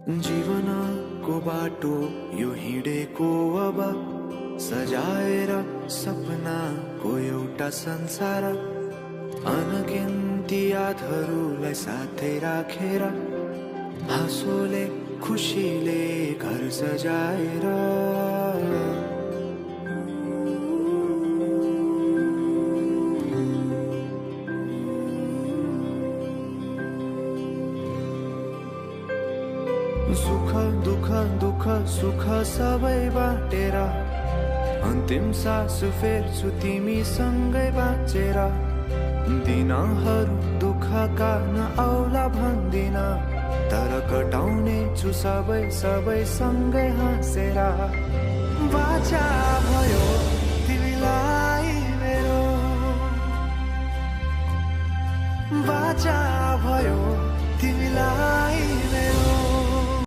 जीवनको बाटो यो हिँडेको अब सजाएर सपनाको एउटा संसार अनगिन्ती यादहरूलाई साथै राखेर हाँसोले खुसीले घर सजाएर सुख दुख दुख सुख सबै बाटेर अन्तिम सास फेर्छु तिमीसँगै बाँचेर दिनहरू दुःखका नआउला भन्दिन तर कटाउने छु सबै सबै सँगै हाँसेर बाचा भयो तिमीलाई मेरो बाचा भयो तिमीलाई